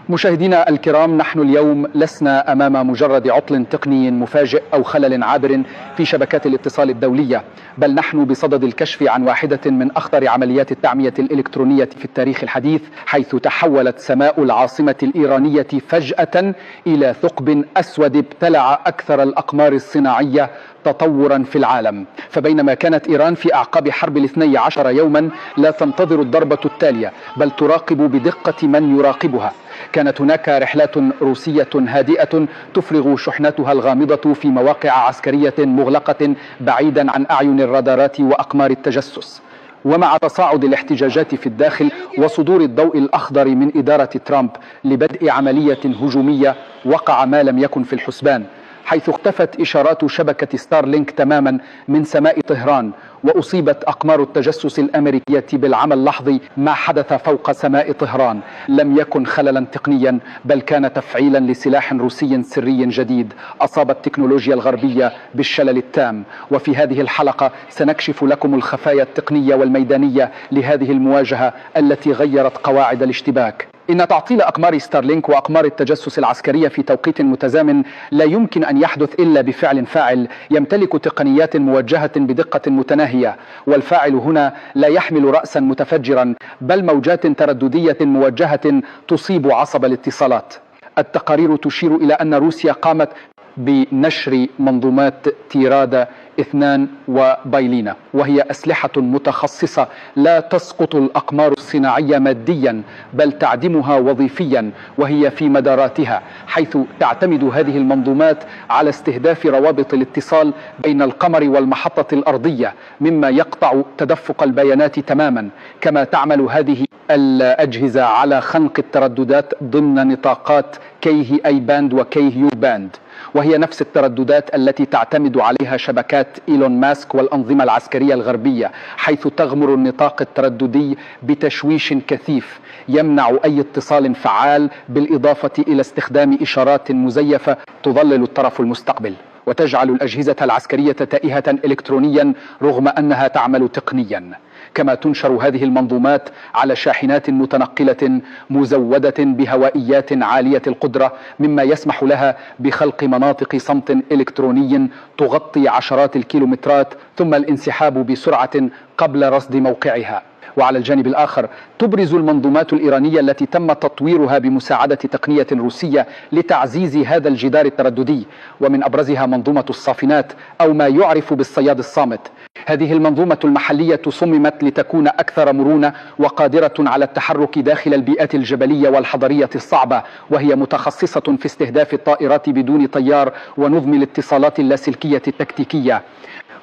مشاهدينا الكرام، نحن اليوم لسنا أمام مجرد عطل تقني مفاجئ أو خلل عابر في شبكات الاتصال الدولية، بل نحن بصدد الكشف عن واحدة من أخطر عمليات التعمية الإلكترونية في التاريخ الحديث، حيث تحولت سماء العاصمة الإيرانية فجأة إلى ثقب أسود ابتلع أكثر الأقمار الصناعية تطورا في العالم. فبينما كانت إيران في أعقاب حرب 12 يوما لا تنتظر الضربة التالية، بل تراقب بدقة من يراقبها، كانت هناك رحلات روسية هادئة تفرغ شحناتها الغامضة في مواقع عسكرية مغلقة بعيدا عن أعين الرادارات وأقمار التجسس. ومع تصاعد الاحتجاجات في الداخل وصدور الضوء الأخضر من إدارة ترامب لبدء عملية هجومية، وقع ما لم يكن في الحسبان، حيث اختفت إشارات شبكة ستارلينك تماما من سماء طهران، وأصيبت أقمار التجسس الأمريكية بالعمى اللحظي. ما حدث فوق سماء طهران لم يكن خللا تقنيا، بل كان تفعيلا لسلاح روسي سري جديد أصاب التكنولوجيا الغربية بالشلل التام. وفي هذه الحلقة سنكشف لكم الخفايا التقنية والميدانية لهذه المواجهة التي غيرت قواعد الاشتباك. إن تعطيل أقمار ستارلينك وأقمار التجسس العسكرية في توقيت متزامن لا يمكن أن يحدث إلا بفعل فاعل يمتلك تقنيات موجهة بدقة متناهية، والفاعل هنا لا يحمل رأسا متفجرا، بل موجات ترددية موجهة تصيب عصب الاتصالات. التقارير تشير إلى أن روسيا قامت بنشر منظومات تيرادا 2 وبايلينا، وهي أسلحة متخصصة لا تسقط الأقمار الصناعية ماديا، بل تعدمها وظيفيا وهي في مداراتها، حيث تعتمد هذه المنظومات على استهداف روابط الاتصال بين القمر والمحطة الأرضية، مما يقطع تدفق البيانات تماما. كما تعمل هذه الأجهزة على خنق الترددات ضمن نطاقات كيه أي باند وكيه يو باند، وهي نفس الترددات التي تعتمد عليها شبكات إيلون ماسك والأنظمة العسكرية الغربية، حيث تغمر النطاق الترددي بتشويش كثيف يمنع أي اتصال فعال، بالإضافة إلى استخدام إشارات مزيفة تضلل الطرف المستقبل وتجعل الأجهزة العسكرية تائهة إلكترونيا رغم أنها تعمل تقنيا. كما تنشر هذه المنظومات على شاحنات متنقلة مزودة بهوائيات عالية القدرة، مما يسمح لها بخلق مناطق صمت إلكتروني تغطي عشرات الكيلومترات، ثم الانسحاب بسرعة قبل رصد موقعها. وعلى الجانب الآخر تبرز المنظومات الإيرانية التي تم تطويرها بمساعدة تقنية روسية لتعزيز هذا الجدار الترددي، ومن أبرزها منظومة الصافنات أو ما يعرف بالصياد الصامت. هذه المنظومة المحلية صممت لتكون أكثر مرونة وقادرة على التحرك داخل البيئات الجبلية والحضرية الصعبة، وهي متخصصة في استهداف الطائرات بدون طيار ونظم الاتصالات اللاسلكية التكتيكية.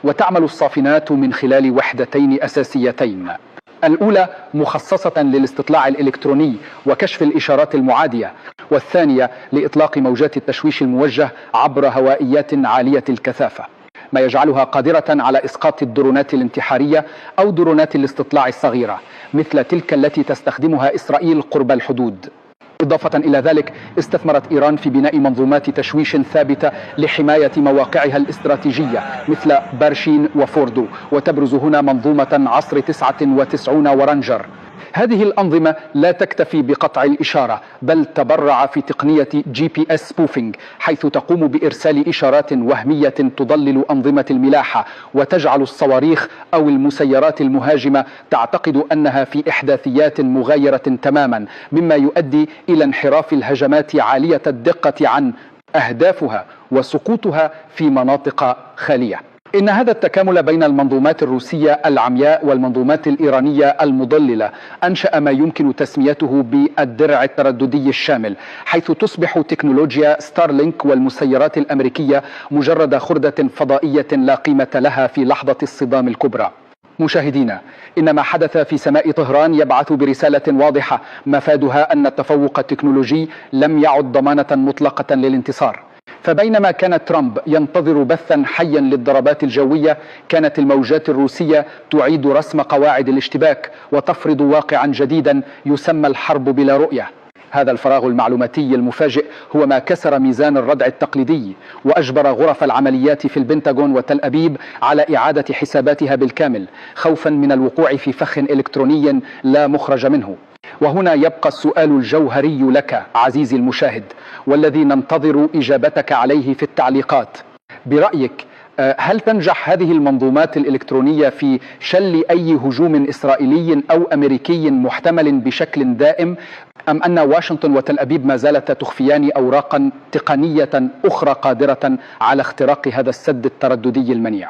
وتعمل الصافنات من خلال وحدتين أساسيتين: الأولى مخصصة للاستطلاع الإلكتروني وكشف الإشارات المعادية، والثانية لإطلاق موجات التشويش الموجه عبر هوائيات عالية الكثافة، ما يجعلها قادرة على إسقاط الدرونات الانتحارية أو درونات الاستطلاع الصغيرة مثل تلك التي تستخدمها إسرائيل قرب الحدود. إضافة إلى ذلك استثمرت إيران في بناء منظومات تشويش ثابتة لحماية مواقعها الاستراتيجية مثل بارشين وفوردو، وتبرز هنا منظومة عصر 99 ورانجر. هذه الأنظمة لا تكتفي بقطع الإشارة، بل تبرع في تقنية GPS سبوفينج، حيث تقوم بإرسال إشارات وهمية تضلل أنظمة الملاحة وتجعل الصواريخ أو المسيرات المهاجمة تعتقد أنها في إحداثيات مغايرة تماما، مما يؤدي إلى انحراف الهجمات عالية الدقة عن أهدافها وسقوطها في مناطق خالية. إن هذا التكامل بين المنظومات الروسية العمياء والمنظومات الإيرانية المضللة أنشأ ما يمكن تسميته بالدرع الترددي الشامل، حيث تصبح تكنولوجيا ستارلينك والمسيرات الأمريكية مجرد خردة فضائية لا قيمة لها في لحظة الصدام الكبرى. مشاهدينا، إن ما حدث في سماء طهران يبعث برسالة واضحة مفادها أن التفوق التكنولوجي لم يعد ضمانة مطلقة للانتصار. فبينما كان ترامب ينتظر بثا حيا للضربات الجوية، كانت الموجات الروسية تعيد رسم قواعد الاشتباك وتفرض واقعا جديدا يسمى الحرب بلا رؤية. هذا الفراغ المعلوماتي المفاجئ هو ما كسر ميزان الردع التقليدي وأجبر غرف العمليات في البنتاغون وتل أبيب على إعادة حساباتها بالكامل، خوفا من الوقوع في فخ إلكتروني لا مخرج منه. وهنا يبقى السؤال الجوهري لك عزيزي المشاهد، والذي ننتظر إجابتك عليه في التعليقات. برأيك هل تنجح هذه المنظومات الإلكترونية في شل أي هجوم إسرائيلي أو أمريكي محتمل بشكل دائم، أم أن واشنطن وتل أبيب ما زالتا تخفيان أوراقا تقنية أخرى قادرة على اختراق هذا السد الترددي المنيع؟